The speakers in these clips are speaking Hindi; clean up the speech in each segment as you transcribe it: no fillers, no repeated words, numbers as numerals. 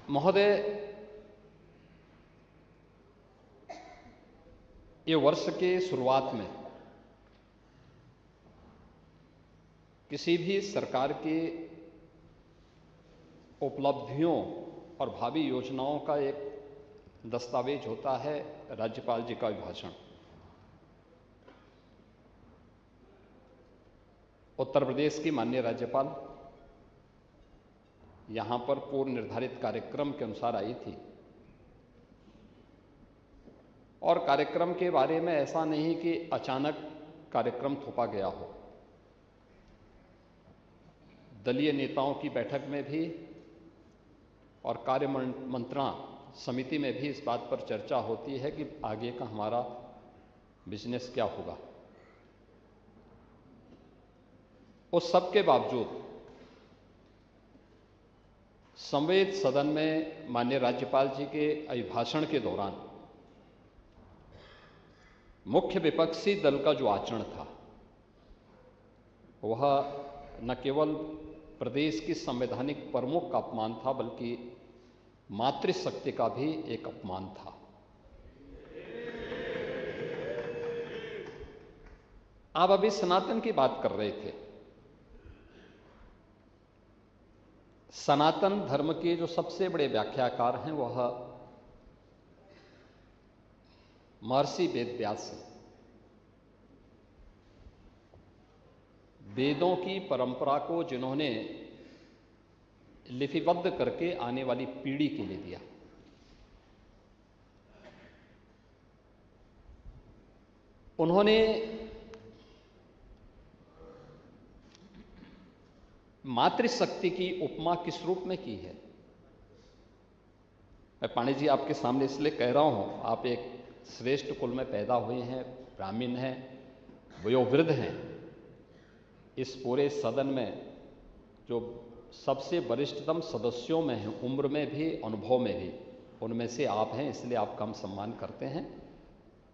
महोदय, ये वर्ष के शुरुआत में किसी भी सरकार की उपलब्धियों और भावी योजनाओं का एक दस्तावेज होता है राज्यपाल जी का अभिभाषण। उत्तर प्रदेश की माननीय राज्यपाल यहां पर पूर्व निर्धारित कार्यक्रम के अनुसार आई थी और कार्यक्रम के बारे में ऐसा नहीं कि अचानक कार्यक्रम थोपा गया हो। दलीय नेताओं की बैठक में भी और कार्य मंत्रणा समिति में भी इस बात पर चर्चा होती है कि आगे का हमारा बिजनेस क्या होगा। उस सब के बावजूद संवेद सदन में माननीय राज्यपाल जी के अभिभाषण के दौरान मुख्य विपक्षी दल का जो आचरण था वह न केवल प्रदेश की संवैधानिक प्रमुख का अपमान था बल्कि मातृशक्ति का भी एक अपमान था। आप अभी सनातन की बात कर रहे थे। सनातन धर्म के जो सबसे बड़े व्याख्याकार हैं वह महर्षि वेदव्यास हैं। वेदों की परंपरा को जिन्होंने लिपिबद्ध करके आने वाली पीढ़ी के लिए दिया, उन्होंने मातृशक्ति की उपमा किस रूप में की है? मैं पांडे जी आपके सामने इसलिए कह रहा हूं, आप एक श्रेष्ठ कुल में पैदा हुए हैं, ब्राह्मण हैं, वयोवृद्ध हैं। इस पूरे सदन में जो सबसे वरिष्ठतम सदस्यों में हैं, उम्र में भी अनुभव में भी, उनमें से आप हैं, इसलिए आपका हम सम्मान करते हैं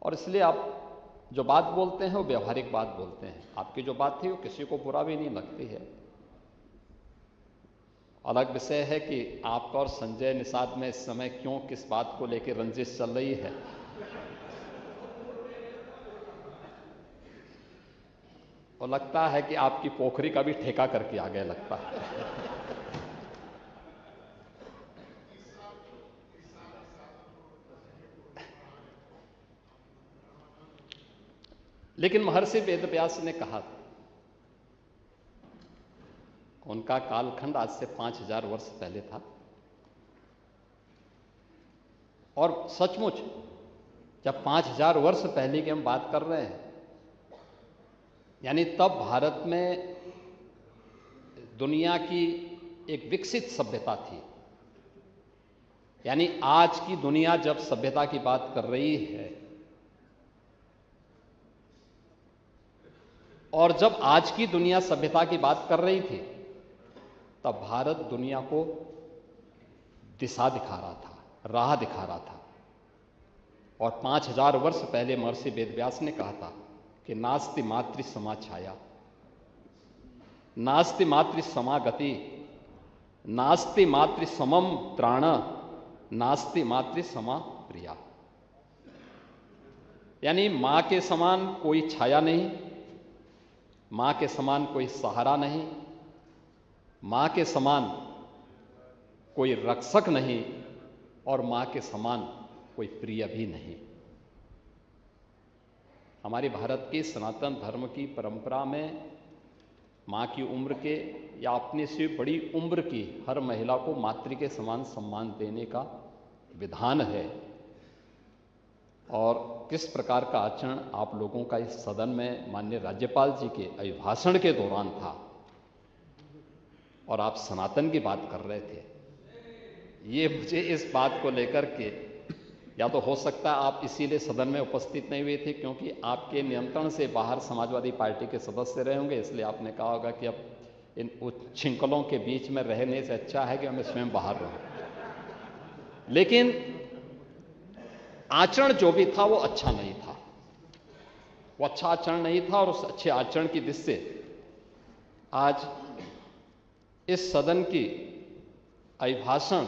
और इसलिए आप जो बात बोलते हैं वो व्यवहारिक बात बोलते हैं। आपकी जो बात थी वो किसी को बुरा भी नहीं लगती है। अलग विषय है कि आपका और संजय निषाद में इस समय क्यों किस बात को लेकर रंजिश चल रही है। और लगता है कि आपकी पोखरी का भी ठेका करके आ गया लगता है। लेकिन महर्षि वेदव्यास ने कहा, उनका कालखंड आज से 5000 वर्ष पहले था और सचमुच जब 5000 वर्ष पहले की हम बात कर रहे हैं, यानी तब भारत में दुनिया की एक विकसित सभ्यता थी। यानी आज की दुनिया जब सभ्यता की बात कर रही है और जब आज की दुनिया सभ्यता की बात कर रही थी, तब भारत दुनिया को दिशा दिखा रहा था, राह दिखा रहा था। और 5000 वर्ष पहले महर्षि वेदव्यास ने कहा था कि नास्ति मातृ समा छाया, नास्ति मातृ समा गति, नास्ति मातृ समम त्राण, नास्ति मातृ समा प्रिया। यानी मां के समान कोई छाया नहीं, मां के समान कोई सहारा नहीं, मां के समान कोई रक्षक नहीं और मां के समान कोई प्रिय भी नहीं। हमारी भारत के सनातन धर्म की परंपरा में मां की उम्र के या अपने से बड़ी उम्र की हर महिला को मातृ के समान सम्मान देने का विधान है। और किस प्रकार का आचरण आप लोगों का इस सदन में माननीय राज्यपाल जी के अभिभाषण के दौरान था और आप सनातन की बात कर रहे थे, ये मुझे इस बात को लेकर के, या तो हो सकता है आप इसीलिए सदन में उपस्थित नहीं हुए थे क्योंकि आपके नियंत्रण से बाहर समाजवादी पार्टी के सदस्य रहे होंगे, इसलिए आपने कहा होगा कि अब इन उच्छृंखलों के बीच में रहने से अच्छा है कि हमें स्वयं बाहर रहूं। लेकिन आचरण जो भी था वो अच्छा नहीं था, वो अच्छा आचरण नहीं था और उस अच्छे आचरण की दृष्टि से आज इस सदन की अभिभाषण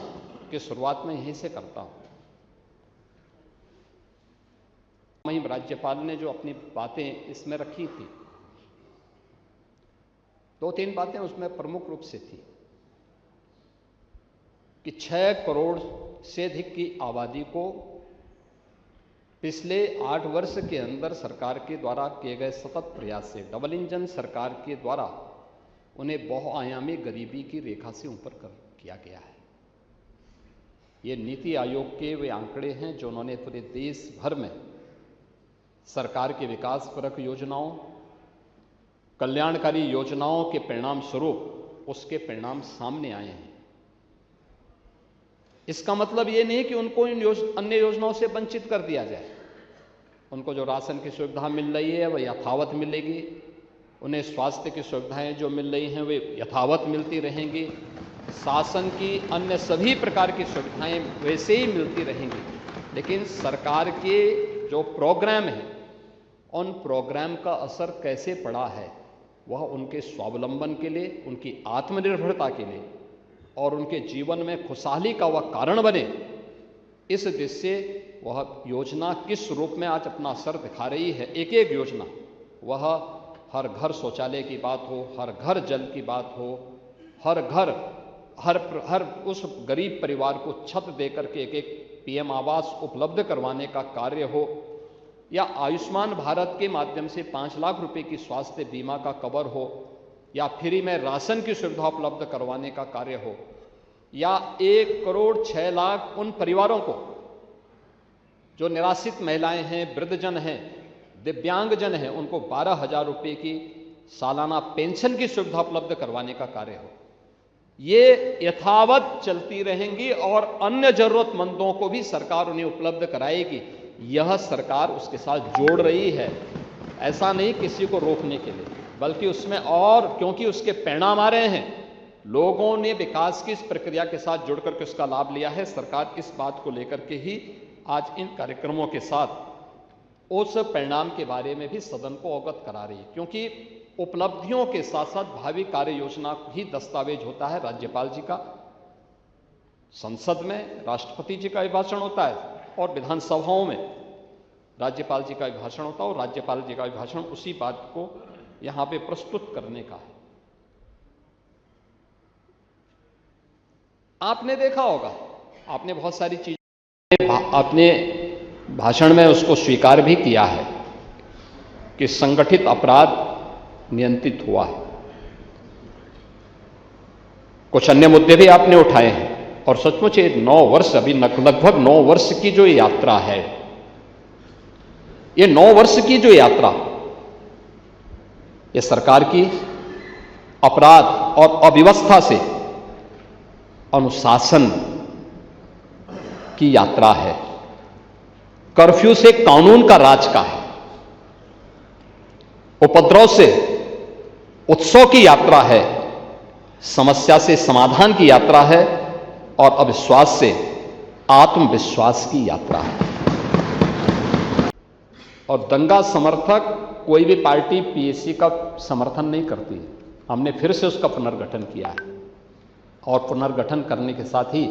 की शुरुआत मैं यहीं से करता हूं। वहीं राज्यपाल ने जो अपनी बातें इसमें रखी थी, 2-3 बातें उसमें प्रमुख रूप से थी कि 6 करोड़ से अधिक की आबादी को पिछले 8 वर्ष के अंदर सरकार के द्वारा किए गए सतत प्रयास से, डबल इंजन सरकार के द्वारा उन्हें बहुआयामी गरीबी की रेखा से ऊपर कर किया गया है। ये नीति आयोग के वे आंकड़े हैं जो उन्होंने पूरे देश भर में सरकार के विकासपरक योजनाओं, कल्याणकारी योजनाओं के परिणाम स्वरूप उसके परिणाम सामने आए हैं। इसका मतलब ये नहीं कि उनको इन अन्य योजनाओं से वंचित कर दिया जाए। उनको जो राशन की सुविधा मिल रही है वह यथावत मिलेगी, उन्हें स्वास्थ्य की सुविधाएं जो मिल रही हैं वे यथावत मिलती रहेंगी, शासन की अन्य सभी प्रकार की सुविधाएं वैसे ही मिलती रहेंगी। लेकिन सरकार के जो प्रोग्राम हैं उन प्रोग्राम का असर कैसे पड़ा है वह उनके स्वावलंबन के लिए, उनकी आत्मनिर्भरता के लिए और उनके जीवन में खुशहाली का वह कारण बने, इस दृष्टि से वह योजना किस रूप में आज अपना असर दिखा रही है। एक एक योजना, वह हर घर शौचालय की बात हो, हर घर जल की बात हो, हर घर हर उस गरीब परिवार को छत देकर के एक एक पीएम आवास उपलब्ध करवाने का कार्य हो, या आयुष्मान भारत के माध्यम से 5 लाख रुपए की स्वास्थ्य बीमा का कवर हो, या फ्री में राशन की सुविधा उपलब्ध करवाने का कार्य हो, या 1 करोड़ 6 लाख उन परिवारों को जो निराश्रित महिलाएं हैं, वृद्धजन हैं, दिव्यांगजन हैं, उनको 12,000 रुपए की सालाना पेंशन की सुविधा उपलब्ध करवाने का कार्य हो। ये यथावत चलती रहेंगी और अन्य जरूरतमंदों को भी सरकार उन्हें उपलब्ध कराएगी। यह सरकार उसके साथ जोड़ रही है, ऐसा नहीं किसी को रोकने के लिए, बल्कि उसमें और क्योंकि उसके परिणाम आ रहे हैं, लोगों ने विकास की इस प्रक्रिया के साथ जुड़ करके उसका लाभ लिया है। सरकार इस बात को लेकर के ही आज इन कार्यक्रमों के साथ उस परिणाम के बारे में भी सदन को अवगत करा रही है, क्योंकि उपलब्धियों के साथ साथ भावी कार्य योजना ही दस्तावेज होता है राज्यपाल जी का। संसद में राष्ट्रपति जी का अभिभाषण होता है और विधानसभाओं में राज्यपाल जी का अभिभाषण होता है, और राज्यपाल जी का अभिभाषण उसी बात को यहां पे प्रस्तुत करने का है। आपने देखा होगा, आपने बहुत सारी चीजें अपने भाषण में उसको स्वीकार भी किया है कि संगठित अपराध नियंत्रित हुआ है। कुछ अन्य मुद्दे भी आपने उठाए हैं, और सचमुच ये 9 वर्ष, अभी लगभग 9 वर्ष की जो यात्रा है, ये 9 वर्ष की जो यात्रा, ये सरकार की अपराध और अव्यवस्था से अनुशासन की यात्रा है, कर्फ्यू से कानून का राज का है, उपद्रव से उत्सव की यात्रा है, समस्या से समाधान की यात्रा है, और अविश्वास से आत्मविश्वास की यात्रा है। और दंगा समर्थक कोई भी पार्टी पीएससी का समर्थन नहीं करती है। हमने फिर से उसका पुनर्गठन किया है, और पुनर्गठन करने के साथ ही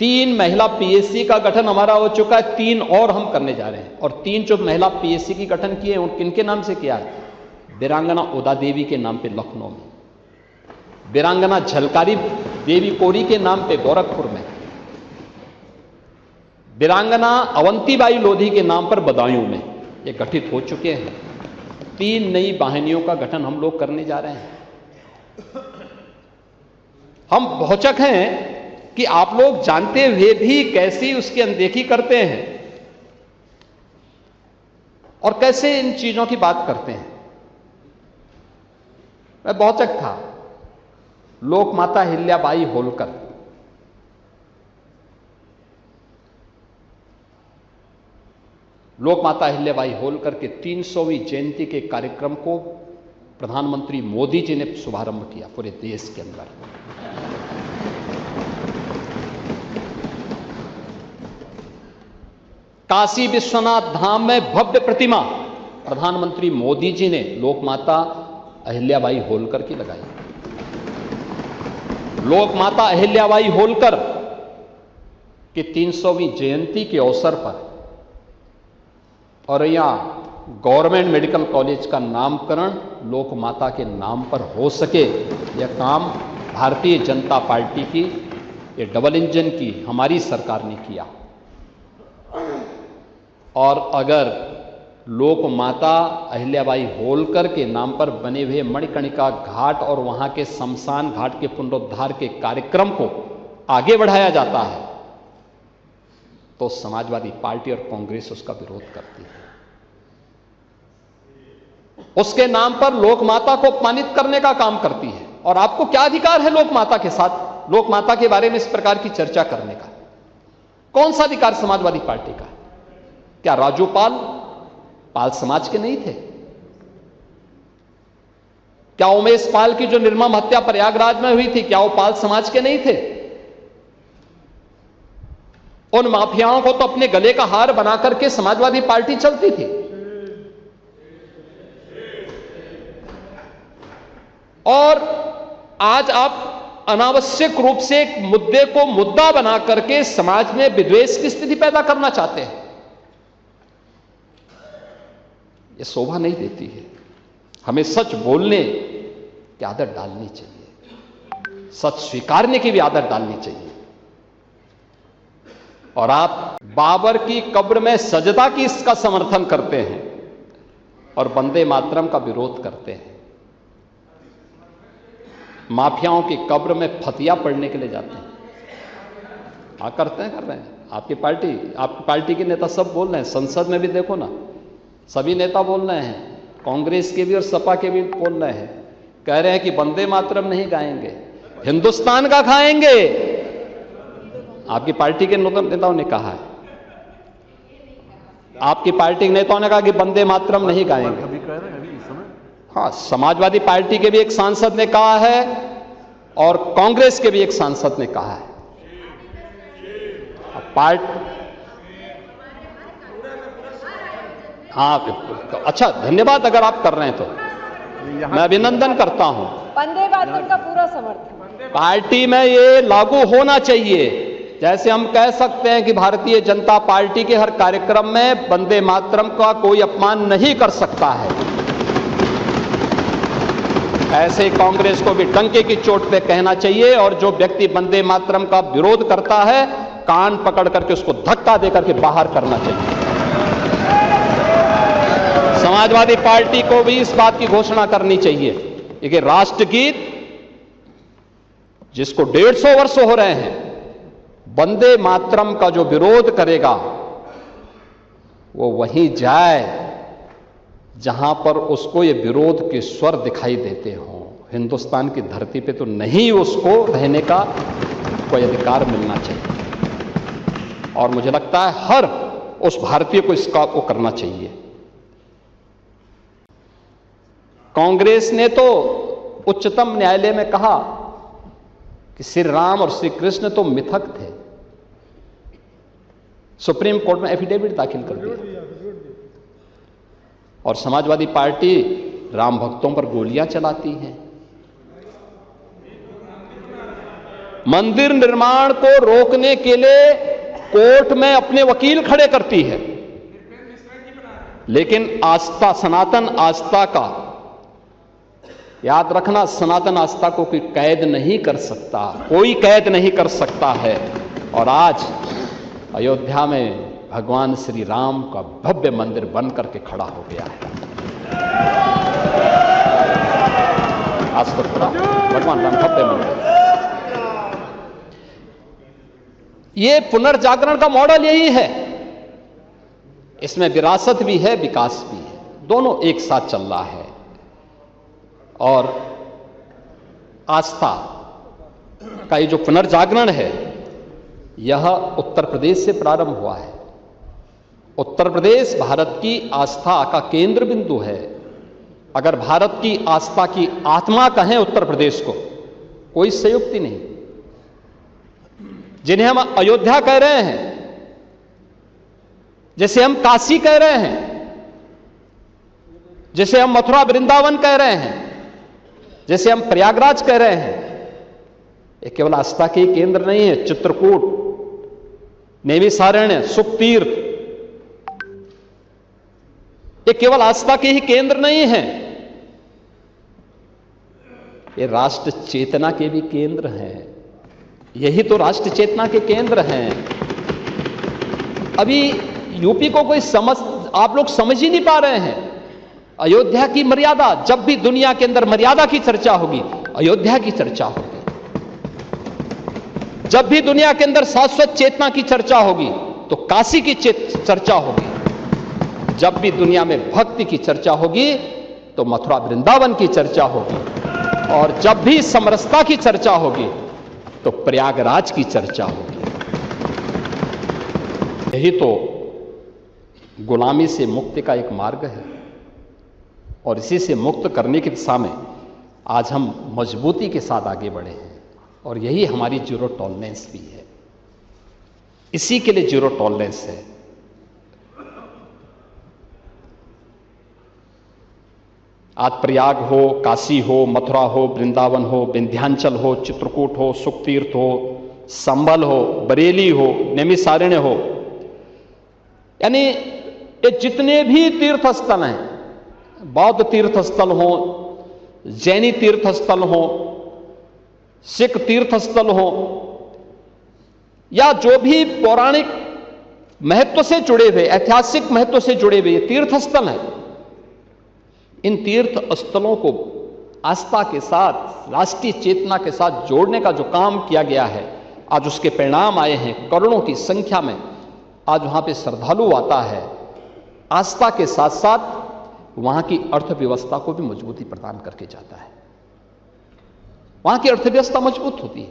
3 महिला पीएससी का गठन हमारा हो चुका है, 3 और हम करने जा रहे हैं। और 3 जो महिला पीएससी की गठन किए उन किनके नाम से किया है? वीरांगना उदा देवी के नाम पे लखनऊ में, वीरांगना झलकारी देवी कोरी के नाम पे गोरखपुर में, वीरांगना अवंतीबाई लोधी के नाम पर बदायूं में, ये गठित हो चुके हैं। 3 नई वाहिनियों का गठन हम लोग करने जा रहे हैं। हम भौचक हैं कि आप लोग जानते हुए भी कैसी उसकी अनदेखी करते हैं और कैसे इन चीजों की बात करते हैं। मैं भौचक था। लोकमाता अहिल्याबाई होलकर, लोकमाता अहिल्याबाई होलकर के 300वीं जयंती के कार्यक्रम को प्रधानमंत्री मोदी जी ने शुभारंभ किया पूरे देश के अंदर। काशी विश्वनाथ धाम में भव्य प्रतिमा प्रधानमंत्री मोदी जी ने लोकमाता अहिल्याबाई होलकर की लगाई। लोकमाता अहिल्याबाई होलकर कि 300वीं जयंती के अवसर पर और यहाँ गवर्नमेंट मेडिकल कॉलेज का नामकरण लोक माता के नाम पर हो सके, यह काम भारतीय जनता पार्टी की, ये डबल इंजन की हमारी सरकार ने किया। और अगर लोक माता अहिल्याबाई होलकर के नाम पर बने हुए मणिकर्णिका घाट और वहां के शमशान घाट के पुनरुद्धार के कार्यक्रम को आगे बढ़ाया जाता है तो समाजवादी पार्टी और कांग्रेस उसका विरोध करती है। उसके नाम पर लोक माता को अपमानित करने का काम करती है। और आपको क्या अधिकार है लोक माता के साथ, लोक माता के बारे में इस प्रकार की चर्चा करने का? कौन सा अधिकार समाजवादी पार्टी का? क्या राजू पाल समाज के नहीं थे? क्या उमेश पाल की जो निर्मम हत्या प्रयागराज में हुई थी, क्या वो पाल समाज के नहीं थे? उन माफियाओं को तो अपने गले का हार बना करके समाजवादी पार्टी चलती थी। और आज आप अनावश्यक रूप से एक मुद्दे को मुद्दा बना करके समाज में विद्वेष की स्थिति पैदा करना चाहते हैं। यह शोभा नहीं देती है। हमें सच बोलने की आदत डालनी चाहिए, सच स्वीकारने की भी आदत डालनी चाहिए। और आप बाबर की कब्र में सजदा की इसका समर्थन करते हैं और वंदे मातरम का विरोध करते हैं। माफियाओं की कब्र में फतिया पढ़ने के लिए जाते हैं। हाँ, कर रहे हैं। आपकी पार्टी के नेता सब बोल रहे हैं। संसद में भी देखो ना, सभी नेता बोल रहे हैं, कांग्रेस के भी और सपा के भी बोल रहे हैं, कह रहे हैं कि वंदे मातरम नहीं गाएंगे, हिंदुस्तान का खाएंगे। आपकी पार्टी के नेताओं ने कहा है, आपकी पार्टी के नेताओं ने कहा कि वंदे मातरम नहीं गाएंगे। हाँ, समाजवादी पार्टी के भी एक सांसद ने कहा है और कांग्रेस के भी एक सांसद ने कहा है। हाँ, अच्छा, धन्यवाद। अगर आप कर रहे हैं तो मैं अभिनंदन करता हूं। वंदे मातरम का पूरा समर्थन पार्टी में ये लागू होना चाहिए। जैसे हम कह सकते हैं कि भारतीय जनता पार्टी के हर कार्यक्रम में वंदे मातरम का कोई अपमान नहीं कर सकता है, ऐसे कांग्रेस को भी डंके की चोट पे कहना चाहिए। और जो व्यक्ति वंदे मातरम का विरोध करता है, कान पकड़ करके उसको धक्का देकर के बाहर करना चाहिए। समाजवादी पार्टी को भी इस बात की घोषणा करनी चाहिए कि राष्ट्रगीत जिसको 150 वर्ष हो रहे हैं, वंदे मातरम का जो विरोध करेगा वो वहीं जाए जहां पर उसको ये विरोध के स्वर दिखाई देते हों। हिंदुस्तान की धरती पे तो नहीं उसको रहने का कोई अधिकार मिलना चाहिए। और मुझे लगता है हर उस भारतीय को इसका वो करना चाहिए। कांग्रेस ने तो उच्चतम न्यायालय में कहा कि श्री राम और श्री कृष्ण तो मिथक थे। सुप्रीम कोर्ट में एफिडेविट दाखिल कर दिया। और समाजवादी पार्टी राम भक्तों पर गोलियां चलाती है। मंदिर निर्माण को रोकने के लिए कोर्ट में अपने वकील खड़े करती है, लेकिन आस्था, सनातन आस्था का, याद रखना, सनातन आस्था को कोई कैद नहीं कर सकता, कोई कैद नहीं कर सकता है। और आज अयोध्या में भगवान श्री राम का भव्य मंदिर बन करके खड़ा हो गया है। आज तो पूरा भगवान राम भव्य मंदिर। ये पुनर्जागरण का मॉडल यही है। इसमें विरासत भी है, विकास भी है, दोनों एक साथ चल रहा है। और आस्था का ये जो पुनर्जागरण है, यह उत्तर प्रदेश से प्रारंभ हुआ है। उत्तर प्रदेश भारत की आस्था का केंद्र बिंदु है। अगर भारत की आस्था की आत्मा कहें उत्तर प्रदेश को, कोई संयुक्ति नहीं। जिन्हें हम अयोध्या कह रहे हैं, जैसे हम काशी कह रहे हैं, जैसे हम मथुरा वृंदावन कह रहे हैं, जैसे हम प्रयागराज कह रहे हैं, ये केवल आस्था के केंद्र नहीं है। चित्रकूट, नैमिषारण्य, सुखतीर्थ, ये केवल आस्था के ही केंद्र नहीं हैं, ये राष्ट्र चेतना के भी केंद्र हैं। यही तो राष्ट्र चेतना के केंद्र हैं। अभी यूपी को कोई आप लोग समझ ही नहीं पा रहे हैं। अयोध्या की मर्यादा, जब भी दुनिया के अंदर मर्यादा की चर्चा होगी, अयोध्या की चर्चा होगी। जब भी दुनिया के अंदर शाश्वत चेतना की चर्चा होगी तो काशी की चर्चा होगी। जब भी दुनिया में भक्ति की चर्चा होगी तो मथुरा वृंदावन की चर्चा होगी। और जब भी समरसता की चर्चा होगी तो प्रयागराज की चर्चा होगी। यही तो गुलामी से मुक्ति का एक मार्ग है और इसी से मुक्त करने की दिशा में आज हम मजबूती के साथ आगे बढ़े हैं और यही हमारी जीरो टॉलरेंस भी है। इसी के लिए जीरो टॉलरेंस है। आज प्रयाग हो, काशी हो, मथुरा हो, वृंदावन हो, विंध्याचल हो, चित्रकूट हो, सुखतीर्थ हो, संभल हो, बरेली हो, नैमिषारण्य हो, यानी ये जितने भी तीर्थ स्थल हैं, बौद्ध तीर्थ स्थल हो, जैनी तीर्थ स्थल हो, सिख तीर्थ स्थल हो, या जो भी पौराणिक महत्व से जुड़े हुए, ऐतिहासिक महत्व से जुड़े हुए तीर्थ स्थल हैं, इन तीर्थ स्थलों को आस्था के साथ, राष्ट्रीय चेतना के साथ जोड़ने का जो काम किया गया है, आज उसके परिणाम आए हैं। करोड़ों की संख्या में आज वहां पे श्रद्धालु आता है। आस्था के साथ साथ वहां की अर्थव्यवस्था को भी मजबूती प्रदान करके जाता है। वहां की अर्थव्यवस्था मजबूत होती है।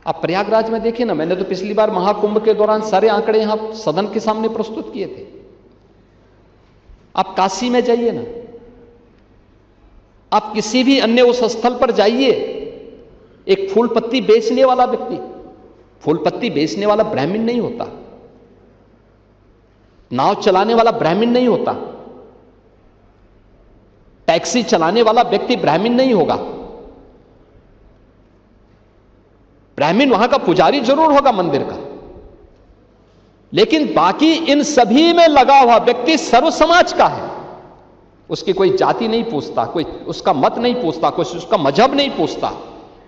आप प्रयागराज में देखिए ना, मैंने तो पिछली बार महाकुंभ के दौरान सारे आंकड़े यहां सदन के सामने प्रस्तुत किए थे। आप काशी में जाइए ना, आप किसी भी अन्य उस स्थल पर जाइए, एक फूल पत्ती बेचने वाला व्यक्ति, फूल पत्ती बेचने वाला ब्राह्मण नहीं होता, नाव चलाने वाला ब्राह्मण नहीं होता, टैक्सी चलाने वाला व्यक्ति ब्राह्मण नहीं होगा। ब्राह्मण वहां का पुजारी जरूर होगा मंदिर का, लेकिन बाकी इन सभी में लगा हुआ व्यक्ति सर्व समाज का है। उसकी कोई जाति नहीं पूछता, कोई उसका मत नहीं पूछता, कोई उसका मजहब नहीं पूछता,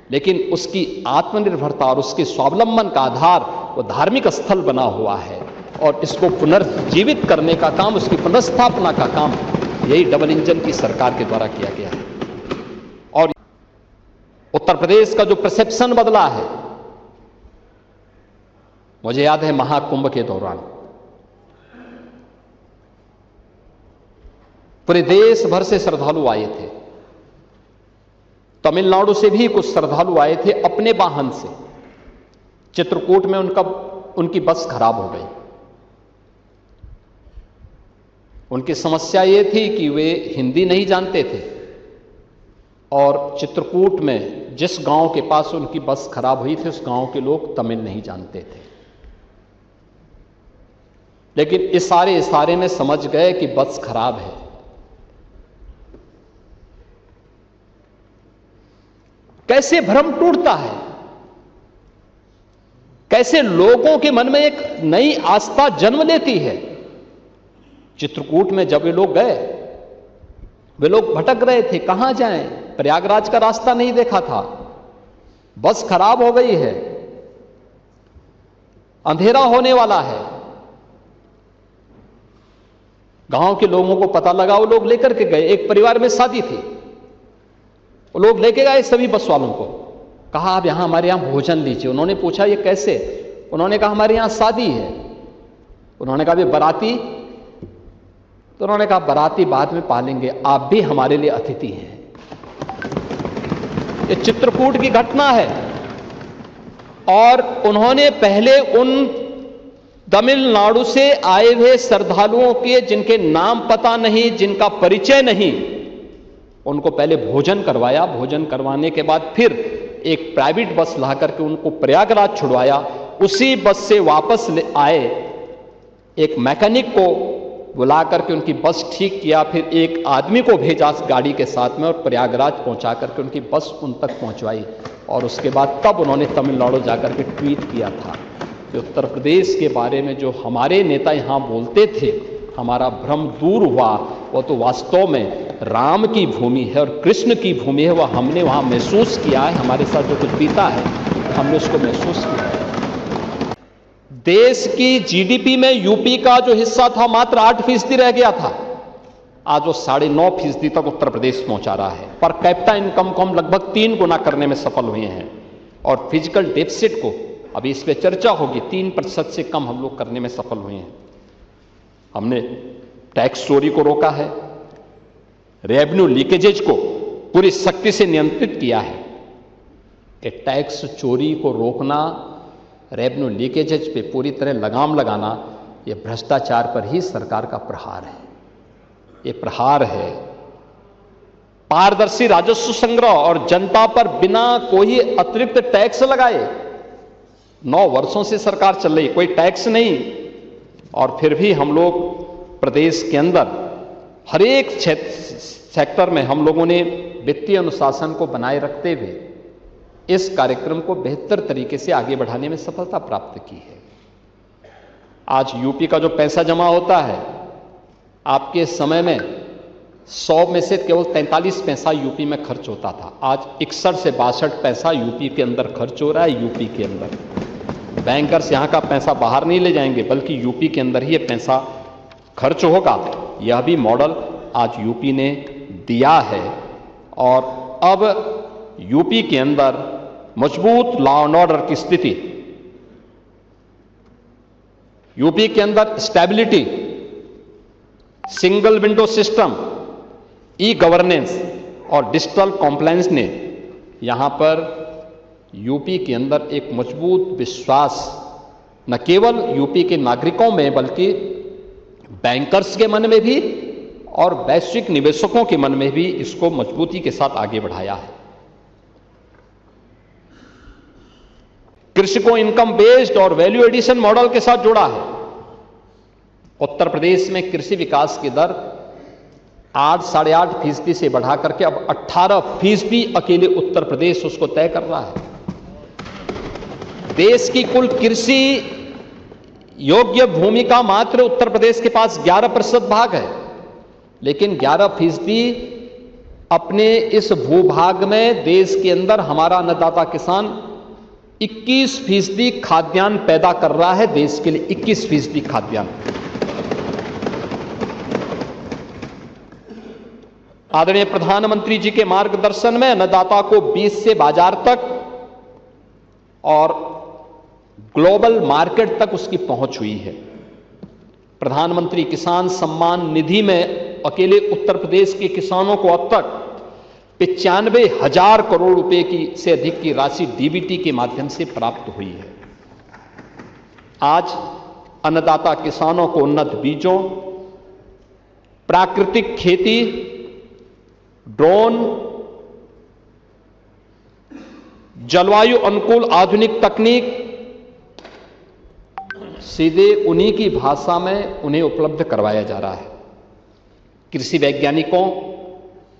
लेकिन उसकी आत्मनिर्भरता और उसके स्वावलंबन का आधार वो धार्मिक स्थल बना हुआ है। और इसको पुनर्जीवित करने का काम, उसकी पुनर्स्थापना का काम यही डबल इंजन की सरकार के द्वारा किया गया है। और उत्तर प्रदेश का जो परसेप्शन बदला है, मुझे याद है महाकुंभ के दौरान पूरे देश भर से श्रद्धालु आए थे। तमिलनाडु से भी कुछ श्रद्धालु आए थे अपने वाहन से। चित्रकूट में उनकी बस खराब हो गई। उनकी समस्या ये थी कि वे हिंदी नहीं जानते थे और चित्रकूट में जिस गांव के पास उनकी बस खराब हुई थी, उस गांव के लोग तमिल नहीं जानते थे। लेकिन इशारे में समझ गए कि बस खराब है। कैसे भ्रम टूटता है, कैसे लोगों के मन में एक नई आस्था जन्म लेती है। चित्रकूट में जब वे लोग गए, वे लोग भटक रहे थे, कहां जाएं, प्रयागराज का रास्ता नहीं देखा था, बस खराब हो गई है, अंधेरा होने वाला है। गांव के लोगों को पता लगा, वो लोग लेकर के गए। एक परिवार में शादी थी, वो लोग लेके गए सभी बस वालों को, कहा आप यहां हमारे यहां भोजन लीजिए। उन्होंने पूछा ये कैसे? उन्होंने कहा हमारे यहां शादी है। उन्होंने कहा वे बाराती? तो उन्होंने कहा बाराती बाद में पालेंगे, आप भी हमारे लिए अतिथि हैं। ये चित्रकूट की घटना है। और उन्होंने पहले उन तमिलनाडु से आए हुए श्रद्धालुओं के, जिनके नाम पता नहीं, जिनका परिचय नहीं, उनको पहले भोजन करवाया। भोजन करवाने के बाद फिर एक प्राइवेट बस ला करके उनको प्रयागराज छुड़वाया। उसी बस से वापस आए, एक मैकेनिक को बुला करके उनकी बस ठीक किया, फिर एक आदमी को भेजा गाड़ी के साथ में और प्रयागराज पहुंचा करके उनकी बस उन तक पहुंचवाई। और उसके बाद तब उन्होंने तमिलनाडु जाकर के ट्वीट किया था कि उत्तर प्रदेश के बारे में जो हमारे नेता यहाँ बोलते थे, हमारा भ्रम दूर हुआ। वो तो वास्तव में राम की भूमि है और कृष्ण की भूमि है। वह हमने वहाँ महसूस किया है। हमारे साथ जो कुछ बीता है हमने उसको महसूस किया है। देश की जीडीपी में यूपी का जो हिस्सा था मात्र 8% रह गया था, आज वो 9.5% तक उत्तर प्रदेश पहुंचा रहा है। पर कैपिटा इनकम को हम लगभग 3 गुना करने में सफल हुए हैं और फिजिकल डेफिसिट को, अभी इस पे चर्चा होगी, 3% से कम हम लोग करने में सफल हुए हैं। हमने टैक्स चोरी को रोका है, रेवेन्यू लीकेजेज को पूरी सख्ती से नियंत्रित किया है। कि टैक्स चोरी को रोकना, रेवेन्यू लीकेजेज पे पूरी तरह लगाम लगाना, ये भ्रष्टाचार पर ही सरकार का प्रहार है। ये प्रहार है। पारदर्शी राजस्व संग्रह और जनता पर बिना कोई अतिरिक्त टैक्स लगाए 9 वर्षों से सरकार चल रही, कोई टैक्स नहीं, और फिर भी हम लोग प्रदेश के अंदर हर एक सेक्टर में हम लोगों ने वित्तीय अनुशासन को बनाए रखते हुए इस कार्यक्रम को बेहतर तरीके से आगे बढ़ाने में सफलता प्राप्त की है। आज यूपी का जो पैसा जमा होता है, आपके समय में 100 में से केवल 43 पैसा यूपी में खर्च होता था, आज 61 से 62 पैसा यूपी के अंदर खर्च हो रहा है। यूपी के अंदर बैंकर्स यहाँ का पैसा बाहर नहीं ले जाएंगे, बल्कि यूपी के अंदर ही ये पैसा खर्च होगा। यह भी मॉडल आज यूपी ने दिया है और अब यूपी के अंदर मजबूत लॉ एंड ऑर्डर की स्थिति, यूपी के अंदर stability, single window system, e governance और डिजिटल कॉम्प्लायंस ने यहां पर यूपी के अंदर एक मजबूत विश्वास न केवल यूपी के नागरिकों में बल्कि बैंकर्स के मन में भी और वैश्विक निवेशकों के मन में भी इसको मजबूती के साथ आगे बढ़ाया है। कृषि को इनकम बेस्ड और वैल्यू एडिशन मॉडल के साथ जोड़ा है। उत्तर प्रदेश में कृषि विकास की दर 8-8.5% से बढ़ा करके अब 18% अकेले उत्तर प्रदेश उसको तय कर रहा है। देश की कुल कृषि योग्य भूमि का मात्र उत्तर प्रदेश के पास 11% भाग है, लेकिन 11% अपने इस भूभाग में देश के अंदर हमारा अन्नदाता किसान 21% खाद्यान्न पैदा कर रहा है। देश के लिए 21% खाद्यान्न। आदरणीय प्रधानमंत्री जी के मार्गदर्शन में अन्नदाता को बीज से बाजार तक और ग्लोबल मार्केट तक उसकी पहुंच हुई है। प्रधानमंत्री किसान सम्मान निधि में अकेले उत्तर प्रदेश के किसानों को अब तक 95,000 करोड़ रुपए की से अधिक की राशि डीबीटी के माध्यम से प्राप्त हुई है। आज अन्नदाता किसानों को उन्नत बीजों, प्राकृतिक खेती, ड्रोन, जलवायु अनुकूल आधुनिक तकनीक सीधे उन्हीं की भाषा में उन्हें उपलब्ध करवाया जा रहा है। कृषि वैज्ञानिकों,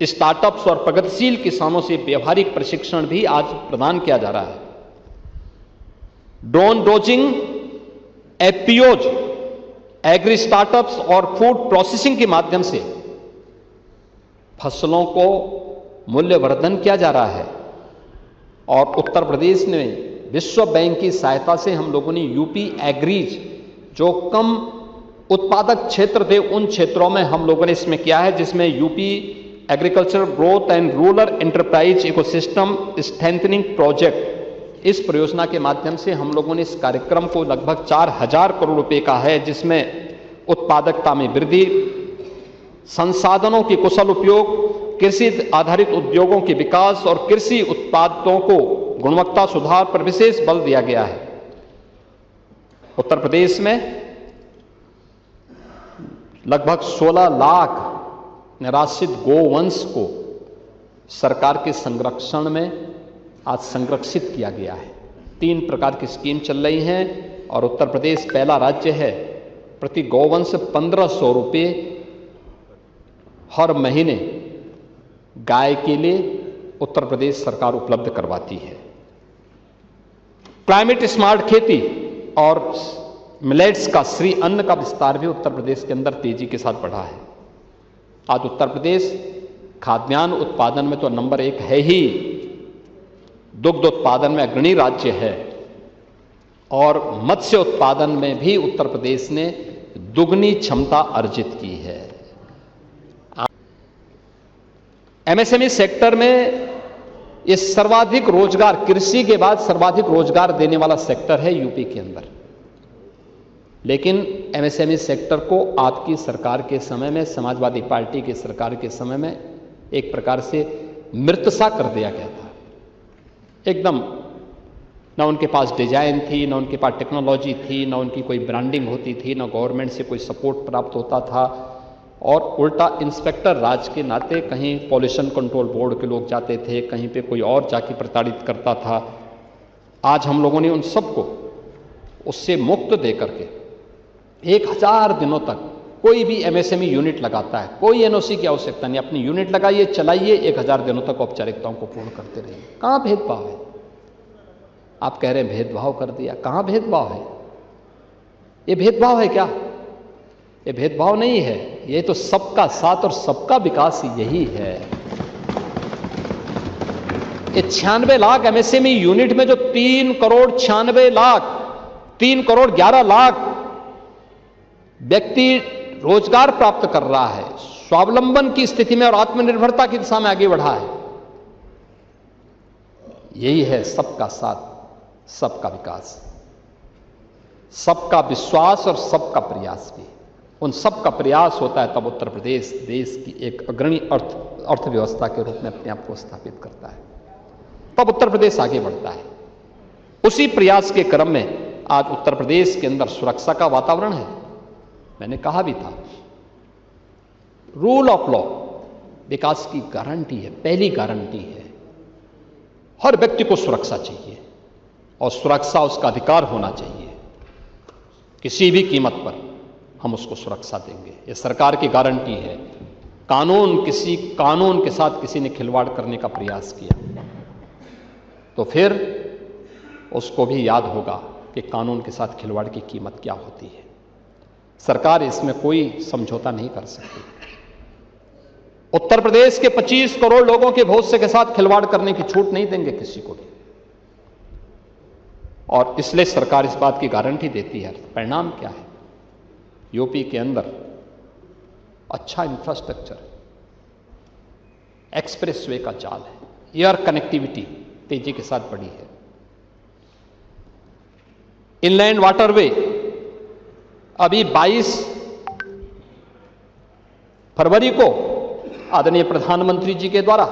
स्टार्टअप्स और प्रगतिशील किसानों से व्यवहारिक प्रशिक्षण भी आज प्रदान किया जा रहा है। Drone dosing, FPOs, agri startups और फूड प्रोसेसिंग के माध्यम से फसलों को मूल्यवर्धन किया जा रहा है। और उत्तर प्रदेश ने विश्व बैंक की सहायता से हम लोगों ने यूपी एग्रीज, जो कम उत्पादक क्षेत्र थे, उन क्षेत्रों में हम लोगों ने इसमें किया है, जिसमें UP agriculture growth and rural enterprise ecosystem strengthening project, इस परियोजना के माध्यम से हम लोगों ने इस कार्यक्रम को लगभग 4,000 करोड़ रुपए का है, जिसमें उत्पादकता में वृद्धि, संसाधनों के कुशल उपयोग, कृषि आधारित उद्योगों के विकास और कृषि उत्पादों को गुणवत्ता सुधार पर विशेष बल दिया गया है। उत्तर प्रदेश में लगभग 16 लाख निराश्रित गोवंश को सरकार के संरक्षण में आज संरक्षित किया गया है। 3 प्रकार की स्कीम चल रही हैं और उत्तर प्रदेश पहला राज्य है। प्रति गौवंश 1,500 रुपये हर महीने गाय के लिए उत्तर प्रदेश सरकार उपलब्ध करवाती है। क्लाइमेट स्मार्ट खेती और मिलेट्स का, श्री अन्न का विस्तार भी उत्तर प्रदेश के अंदर तेजी के साथ बढ़ा है। आज उत्तर प्रदेश खाद्यान्न उत्पादन में तो नंबर 1 है ही, दुग्ध उत्पादन में अग्रणी राज्य है, और मत्स्य उत्पादन में भी उत्तर प्रदेश ने दुगनी क्षमता अर्जित की है। एमएसएमई सेक्टर में ये सर्वाधिक रोजगार, कृषि के बाद सर्वाधिक रोजगार देने वाला सेक्टर है यूपी के अंदर। लेकिन एमएसएमई सेक्टर को आपकी सरकार के समय में, समाजवादी पार्टी की सरकार के समय में एक प्रकार से मृतसा कर दिया गया था। एकदम ना उनके पास डिजाइन थी, ना उनके पास टेक्नोलॉजी थी, ना उनकी कोई ब्रांडिंग होती थी, ना गवर्नमेंट से कोई सपोर्ट प्राप्त होता था, और उल्टा इंस्पेक्टर राज के नाते कहीं पॉल्यूशन कंट्रोल बोर्ड के लोग जाते थे, कहीं पे कोई और जाके प्रताड़ित करता था। आज हम लोगों ने उन सबको उससे मुक्त दे करके 1000 दिनों तक कोई भी एमएसएमई यूनिट लगाता है, कोई एनओसी की आवश्यकता नहीं, अपनी यूनिट लगाइए, चलाइए, 1000 दिनों तक औपचारिकताओं को पूर्ण करते रहिए। कहां भेदभाव है? आप कह रहे हैं भेदभाव कर दिया, कहां भेदभाव है? ये भेदभाव है क्या? ये भेदभाव नहीं है, ये तो सबका साथ और सबका विकास यही है। ये 96 लाख एमएसएमई यूनिट में जो 3 करोड़ 96 लाख 3 करोड़ 11 लाख व्यक्ति रोजगार प्राप्त कर रहा है, स्वावलंबन की स्थिति में और आत्मनिर्भरता की दिशा में आगे बढ़ा है, यही है सबका साथ, सबका विकास, सबका विश्वास और सबका प्रयास भी। उन सबका प्रयास होता है तब उत्तर प्रदेश देश की एक अग्रणी अर्थव्यवस्था के रूप में अपने आप को स्थापित करता है, तब उत्तर प्रदेश आगे बढ़ता है। उसी प्रयास के क्रम में आज उत्तर प्रदेश के अंदर सुरक्षा का वातावरण है। मैंने कहा भी था, रूल ऑफ लॉ विकास की गारंटी है, पहली गारंटी है। हर व्यक्ति को सुरक्षा चाहिए और सुरक्षा उसका अधिकार होना चाहिए। किसी भी कीमत पर हम उसको सुरक्षा देंगे, यह सरकार की गारंटी है। कानून के साथ किसी ने खिलवाड़ करने का प्रयास किया तो फिर उसको भी याद होगा कि कानून के साथ खिलवाड़ की कीमत क्या होती है। सरकार इसमें कोई समझौता नहीं कर सकती। उत्तर प्रदेश के 25 करोड़ लोगों के भविष्य के साथ खिलवाड़ करने की छूट नहीं देंगे किसी को भी, और इसलिए सरकार इस बात की गारंटी देती है। परिणाम क्या है? यूपी के अंदर अच्छा इंफ्रास्ट्रक्चर, एक्सप्रेसवे का जाल है, एयर कनेक्टिविटी तेजी के साथ बढ़ी है, इनलैंड वाटरवे अभी 22 फरवरी को आदरणीय प्रधानमंत्री जी के द्वारा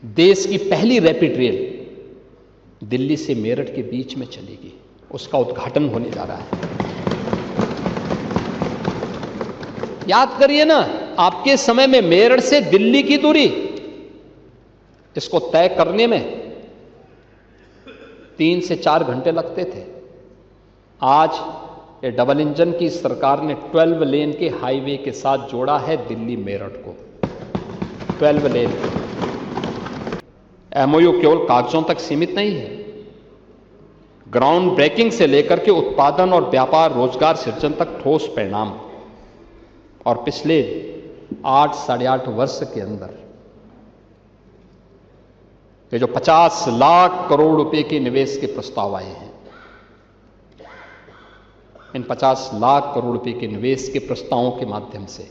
देश की पहली रैपिड रेल दिल्ली से मेरठ के बीच में चलेगी, उसका उद्घाटन होने जा रहा है। याद करिए ना, आपके समय में मेरठ से दिल्ली की दूरी, इसको तय करने में 3 से 4 घंटे लगते थे। आज ये डबल इंजन की सरकार ने 12 लेन के हाईवे के साथ जोड़ा है दिल्ली मेरठ को, 12 लेन। एमओयू केवल कागजों तक सीमित नहीं है, ग्राउंड ब्रेकिंग से लेकर के उत्पादन और व्यापार रोजगार सृजन तक ठोस परिणाम। और पिछले 8 साढ़े 8 वर्ष के अंदर ये जो 50 लाख करोड़ रुपए के निवेश के प्रस्ताव आए हैं, इन 50 लाख करोड़ रुपए के निवेश के प्रस्तावों के माध्यम से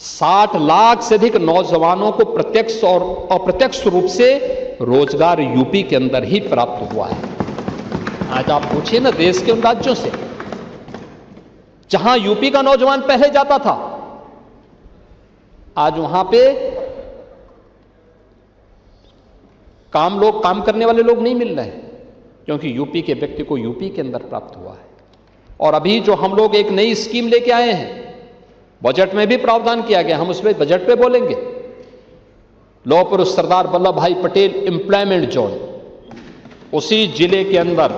60 लाख से अधिक नौजवानों को प्रत्यक्ष और अप्रत्यक्ष रूप से रोजगार यूपी के अंदर ही प्राप्त हुआ है। आज आप पूछिए ना देश के उन राज्यों से जहां यूपी का नौजवान पहले जाता था, आज वहां पे काम करने वाले लोग नहीं मिल रहे हैं, क्योंकि यूपी के व्यक्ति को यूपी के अंदर प्राप्त हुआ है। और अभी जो हम लोग एक नई स्कीम लेके आए हैं, बजट में भी प्रावधान किया गया, हम उसमें बजट पे बोलेंगे, लौह पुरुष सरदार वल्लभ भाई पटेल एम्प्लॉयमेंट जोन, उसी जिले के अंदर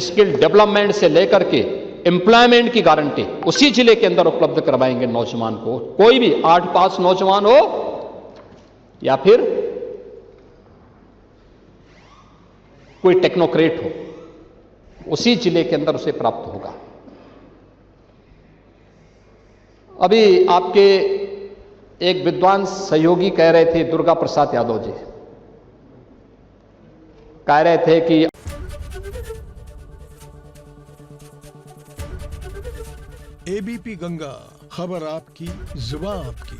स्किल डेवलपमेंट से लेकर के एम्प्लॉयमेंट की गारंटी उसी जिले के अंदर उपलब्ध करवाएंगे नौजवान को। कोई भी 8 पास नौजवान हो, या फिर कोई टेक्नोक्रेट हो, उसी जिले के अंदर उसे प्राप्त होगा। अभी आपके एक विद्वान सहयोगी कह रहे थे, दुर्गा प्रसाद यादव जी कह रहे थे कि एबीपी गंगा, खबर आपकी, जुबान आपकी।